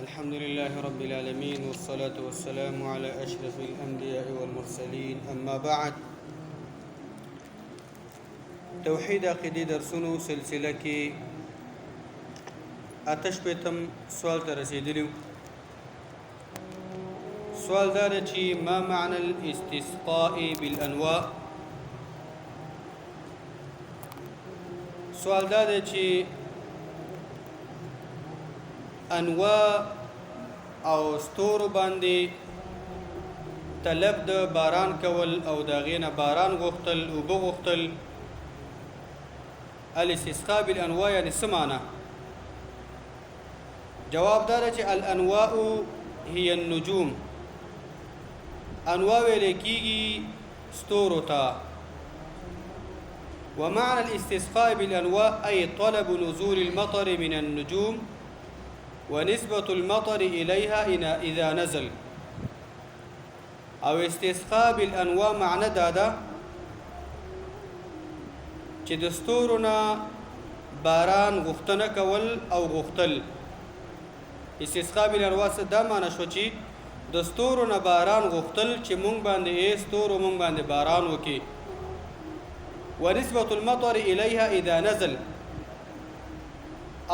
الحمد لله رب العالمين والصلاة والسلام على أشرف الأنبياء والمرسلين أما بعد توحید عقیدی درسونو سلسله کې آتش پیتم سوال ته رسیدلیو. سوال دا دی چې ما معنى الاستسقاء بالانواع. سوال دا دی چې انواع او ستورو باندې طلب د باران کول او دا غینه باران غوښتل او بغوښتل الاستسقاء بالانواع یعنی سمانه. جواب دار چې الانواع هي النجوم. انواع ویل کیږي ستورو ته. ومعنى الاستسقاء بالانواع اي طلب نزول المطر من النجوم ونسبة المطر إليها إذا نزل. او استسقاء بالانواع معنى دادا چې د ستورونه باران غوښتنه کول او غوښتل. استسقاء بالانواع دا معنی شو چې د ستورونه باران غوښتل چې مونږ باندې ستورو مونږ باندې باران وکي. ونسبة المطر إليها إذا نزل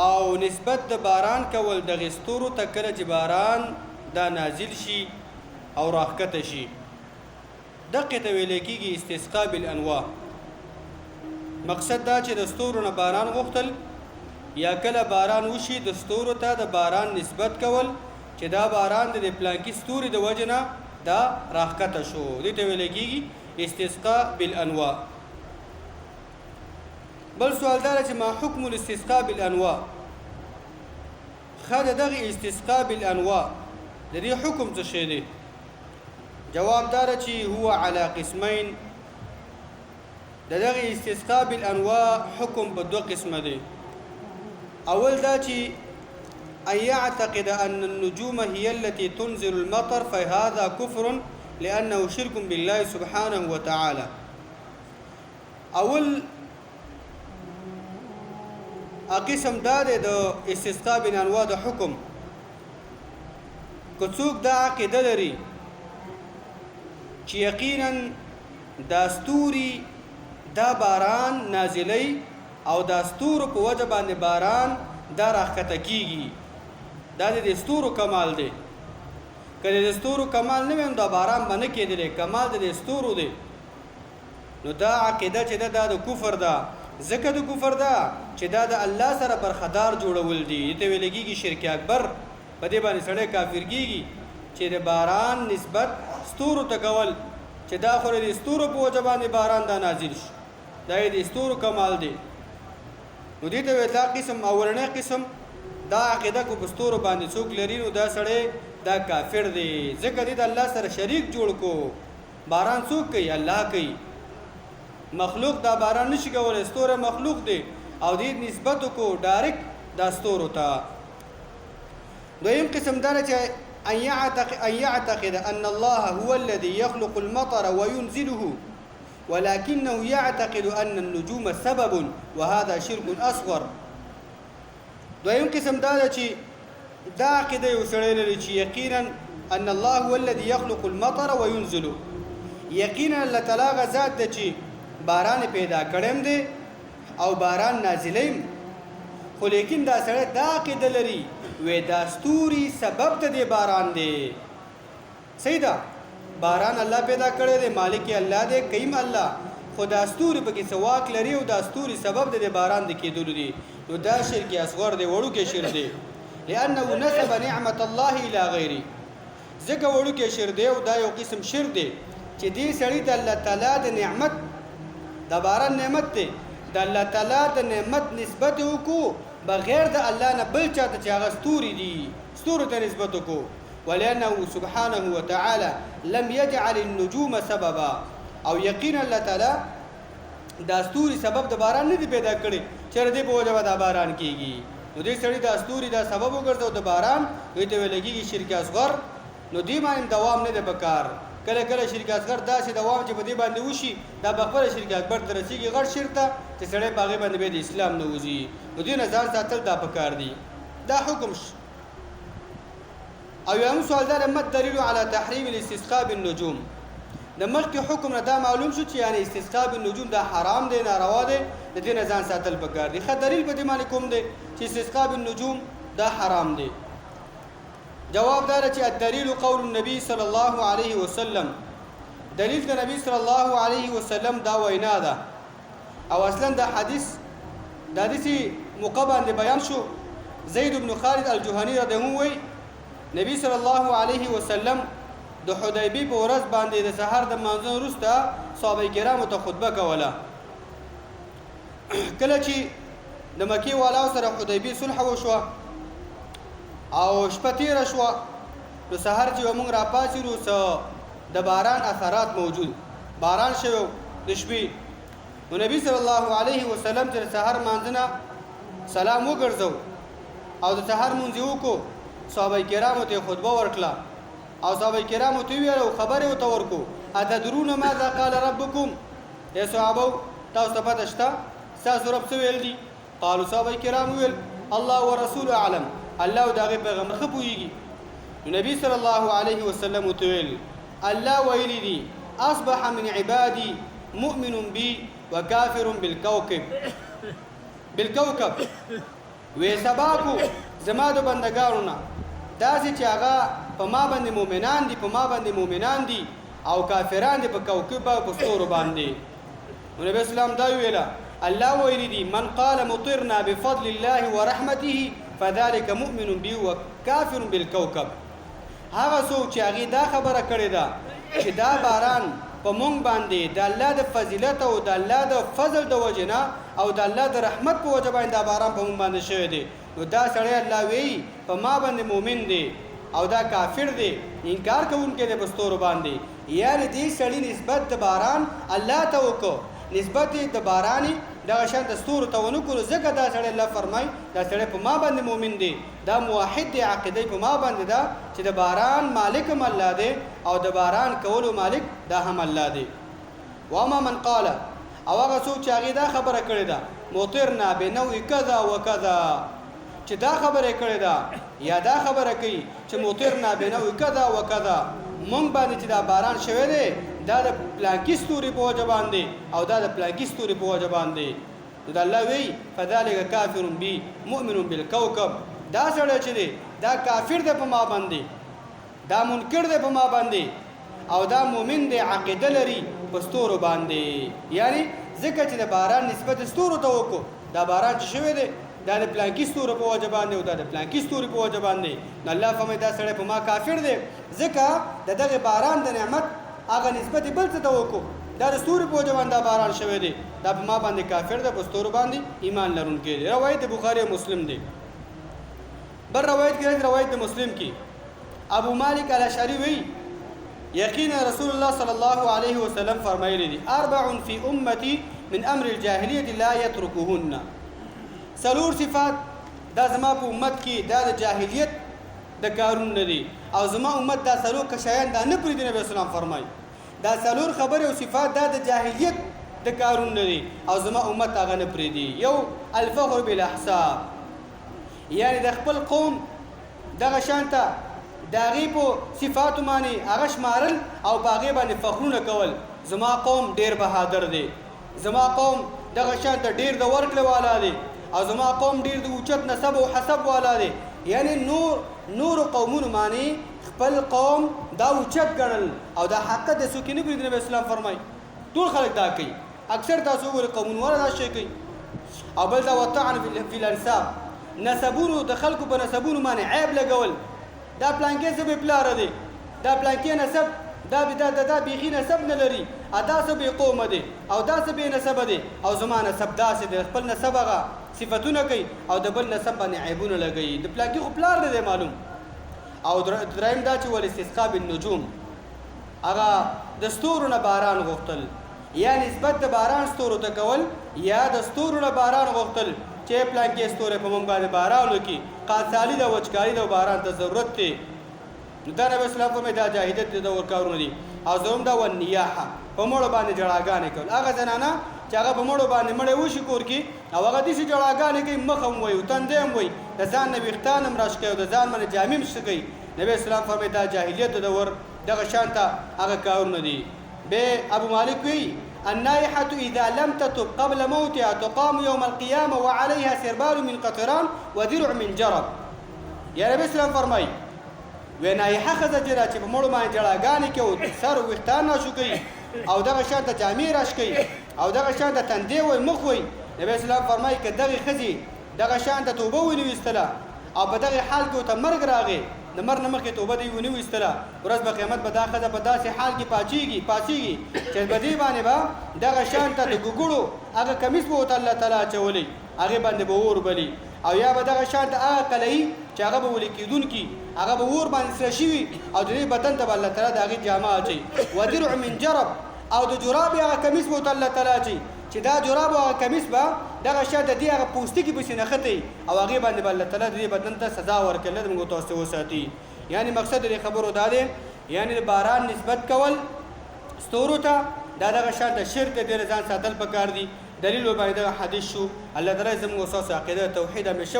او نسبت د باران کول د غستورو ته کله چې باران دا نازل شي او راښکته شي دغه ته ویل کېږي استسقاء بالانواع. مقصد دا چې د ستورو نه باران غوښتل یا کله باران وشي د ستورو ته د باران نسبت کول چې دا باران د پلانکی ستوري د وجه نه دا راښکته شو. دې ته ویل کېږي استسقاء بالانواع. بل سوال دار چې ما حکم الاستسقاء بالانواع. خد دغه استسقاء بالانواع د دې حکم څه شی دی؟ جواب دار چې هو على قسمين. دغه استسقاء بالانواع حکم په دوه قسمه دی. اول دا چې ان يعتقد ان النجوم هي التي تنزل المطر فهذا كفر لانه شرك بالله سبحانه وتعالى. اول قسم دا د استسقاء بالانواع د حکم که څوک دا عقیده لري چې یقینا دا ستوري دا باران نازلی او دا ستورو په وجه باندې باران دا راښکته کیږي، دا د ستورو کمال دی. که د ستورو کمال نه وي دا باران به نه کېدلی، کمال د ستورو دی. نو دا عقیده چې دا د کفر ده. ځکه د کفر ده چې دا د الله سره برخدار جوړول دي. ته ویل کېږي شرک اکبر. په دې باندې سړی کافر کېږي چې د باران نسبت ستورو ته کول چې دا خو د ستورو په وجه باندې باران دا نازل شي، دا د ستورو کمال دی. نو دې ته دا قسم اولنی قسم دا عقیده کو په ستورو باندې څوک لري نو دا سړی دا کافر دی. ځکه دې د الله سره شریک جوړ کو. باران څوک کوي؟ الله کوي. مخلوق دا باران نشي کولای، ستوره مخلوق دی او دې نسبت کو ډایرکټ دا ستورو ته. دویم قسم دا چې ان يعتقد ان الله هو الذي يخلق المطر وينزله ولكنه يعتقد ان النجوم سبب وهذا شرك اصغر. دویم قسم دا چې دا عقیده یو سړی لري چې یقینا ان الله هو الذي يخلق المطر وينزله. یقینا الله تعالی ذات دی چې باران پیدا کړم دی او باران نازلیم، خو لیکن دا سړی دا عقیده لري وې دا ستوري سبب ته دی باران دی. صحیح ده، باران الله پیدا کړی دی، مالک الله دی، قیم الله، خو دا ستوري پکې سواک لري او دا ستوري سبب د باران د کېدلو دی. نو دا شرک اصغر دی، وړوکی شرک دی. لانه نسب نعمت الله الى غیره. ځکه وړوکی شرک دی او دا یو قسم شرک دی چې دې سړی د الله تعالی د نعمت د باران نعمت دی د الله تعالی د نعمت نسبت وکړو بغیر د الله نه بل چاته چې هغه ستوري دي، ستورو ته نسبت وکړو. ولانه سبحانه وتعالى لم يجعل النجوم سببا. او یقینا الله تعالی دا ستوري سبب د باران نه دی پیدا کړی چې ردی په وجه دا باران کیږي. نو دې سړی دا ستوري دا سبب وګرځاو د باران، دوی ته ویل کېږي شرک اصغر. نو دې باندې دوام نه دی پکار. کله کله شرک اصغر داسې دوام چې په دې باندې وشي دا په خپل شرک اکبر ته رسیږي، غټ شرک ته چې سړی په هغې باندې د اسلام نه وځي. نو دې نه ځان ساتل دا پکار دي. دا حکم او یو سوال دا مت دلیل على تحریم الاستسقاء بالنجوم د مخکې حکم نه دا معلوم شو چې یعنی استسقاء بالنجوم دا حرام دی ناروا دی د دې نه ځان ساتل پکار دی خو دلیل په دې باندې کوم دی چې استسقاء بالنجوم دا حرام دی جواب دا چې الدلیل قول النبي صلی الله علیه وسلم دلیل د نبی صلی الله علیه وسلم دا وینا ده او اصلا دا حدیث دا دسی موقع باندې بیان شو زید بن خالد الجهني رضی الله عنه نبی صلی الله علیه وسلم د حدیبی په ورځ باندې د سحر د منځن وروسته صحابه کرامو ته خطبه کوله کله چې د مکی والاو سره حدیبی صلح وشو او شپه تیر شو نو سحر چې موږ را پاسیرو سو د باران اثرات موجود باران شوه د شپې نو نبی صلی الله علیه وسلم چې سحر منځنه سلام وګرځو او د سحر مونږ وکړو صحابه کرامو ته خطبه ورکړه او صحابه کرامو ته ویل خبره وته ورکو اتدرون ماذا قال ربكم یا صحابه تاسو ته پته شته تاسو رب څه ویل دي قالوا صحابه کرامو ویل الله ورسول اعلم الله او دغه پیغمبر خپويږي نبی صلی الله علیه وسلم ته ویل الله ویلی دي اصبح من عبادي مؤمن بي وكافر بالكوكب وسباكو زما د بندگانو نه داسې چې هغه په ما باندې مؤمنان دي او کافران دي په کوكب په ستورو باندې نبی اسلام دا ویلا الله ویلی دي من قال مطرنا بفضل الله ورحمته فذلك مؤمن بي وكافر بالكوكب هغه څوک چې هغه دا خبره کړې ده چې دا باران په مونږ باندې د الله د فضیلت او د الله د فضل د وجنه او د الله د رحمت په وجه باندې دا باران په مونږ باندې شوی دی نو دا سړی الله وی په ما باندې مؤمن دی او دا کافر دی انکار کوونکی دی په ستورو باندې یعنی دې سړی نسبت د باران الله ته وکړو نسبت د باراني دا شان د ستورو ته ونکړو ځکه دا سړی الله فرمای دا سړی په ما باندې مؤمن دی دا موحد دی عقیده په ما باندې دا چې د باران مالک هم الله دی او د باران کولو مالک دا هم الله دی واما من قال او هغه څوک چې هغه دا خبره کړې ده مطرنا بنوع کذا وکذا چې دا خبره کړې ده یا دا خبره کوي چې مطرنا بنوع کذا وکذا مونږ باندې چې دا باران شوی دی دا د پلانکی ستوري په وجه باندې او دا د پلانکی ستوري په وجه باندې نو دا الله وی فذلک کافر بی مؤمن بالکوكب دا سره چې دی دا کافر دی په ما باندې دا منکر دی په ما باندې او دا مؤمن دی عقیده لري په ستورو باندې یعنی ځکه چې د باران نسبت ستورو ته وکړو دا باران چې شوی دی دا د پلانکی ستورو په وجه باندې او دا د پلانکی ستوري په وجه باندې نو الله فرمایي دا سره په ما کافر دی ځکه دغه باران د نعمت هغه نسبت بل څه ته وکړو دا د ستوري په وجه باندې باران شوی دی دا په ما باندې کافر دی په ستورو باندې ایمان لرونکی دی روایت بخاری او مسلم دی بل روایت کې روایت د مسلم کې ابو مالک الاشعری وی یقینا رسول الله صلی الله علیه وسلم فرمایلی دي اربع فی امتی من امر الجاهلیه لا يتركهن سلور صفات دا زما په امت کې دا د جاهلیت د کارون نه دي او زما امت دا سلور کشایان دا نه پرې دي نبی اسلام فرمای دا سلور خبره او صفات دا د جاهلیت د کارون نه دي او زما امت هغه نه پرې دي یو الفخر بالاحساب یعنی د خپل قوم دغه شانته داغي په صفات باندې هغه شمارل او باغې باندې فخرونه کول زما قوم ډیر بهادر دي زما قوم دغه شانته ډیر د ورکړه والا دي او زما قوم ډیر د اوچت نسب او حسب والا دي یعنی نور قومونه معنی خپل قوم دا اوچت ګڼل او دا حق د سکینه بری نبی اسلام فرمای ټول خلک دا کوي اکثر تاسو ور قومونه ورا دا شي کوي او بل دا وطعن فی الانساب نسبونو د خلکو په نسبونو باندې عیب لګول دا پلانکې څه به پلار دی دا پلانکې نسب دا بیخي نسب نه لري ادا څه به قوم دی او دا څه به نسب دی او زمانه نسب داسې د خپل نسب هغه صفاتونه کوي او د بل نسب باندې عیبونه لګي د پلانکې خو پلار نه دی معلوم او دریم دا چې ول استسقاء بالنجوم هغه د ستورو نه باران غوښتل یا نسبت د باران ستورو ته کول یا د ستورو نه باران غوښتل چې پلانکې ستوره په مونږ باندې باران وکي قاصالي د وچکاري د باران ته ضرورت دی دا نبی اسلام په دا جاهلیت د ور کارونه دي او زوم دا ونیاحه په مړ باندې جړاګانې کول هغه زنانه چې هغه په مړو باندې مړی وشي کور کې او هغه داسې جړاګانې کوي مخ هم وایي تندی هم وایي د ځان نه ویښتان هم راشکوي او د ځان باندې جامې هم څه کوي نبي اسلام فرمایي دا جاهلیت د دور دغه شان ته هغه کارونه دي. به ابو مالک وی النائحة إذا لم تتب قبل موتها تقام يوم القيامة وعليها سربال من قطران ودرع من جرب. یا نبی اسلام فرمایي و نائحه ښځه چې را چې په مړو باندې جړاګانې کوي او سر ویښتان ناشو کوي او دغه شان ته جامې راش کوي او دغه شان ته تندی وایي مخ وایي نبی اسلام فرمایي که دغې ښځې دغه شان ته توبه ونه ویستله او په دغه حال کې ورته مرګ راغی د مرګ نه مخکې توبه دې ونه ویستله ورځ به قیامت به دا ښځه په داسې حال کې پاڅېږي چې په دې باندې به دغه شان ته د ګوګړو هغه کمیس به ورته الله تعالی اچولی هغې باندې به اور بلي او یا به دغه شان ته هغه قلعي چې هغه به ولي کېدونکي هغه به اور باندې سره شوي او د دې بدن ته به الله تعالی د هغې جامه اچوي ودرع من جرب او د جراب هغه کمیس به ورته الله تعالی اچوي چې دا جراب او کمیس به دغه شان د دې هغه پوستکي پسې نښتي او هغې باندې به الله تعالی د دې بدن ته سزا ورکړي الله دې موږ تاسو وساتي. یعنی مقصد دې خبرو دا دی یعنی د باران نسبت کول ستورو ته دا دغه شان د شرک د ځان ساتل پکار دي. دلیل وباید دغه حدیث شو الله تعالی زموږ اساس عقیده توحید همیشه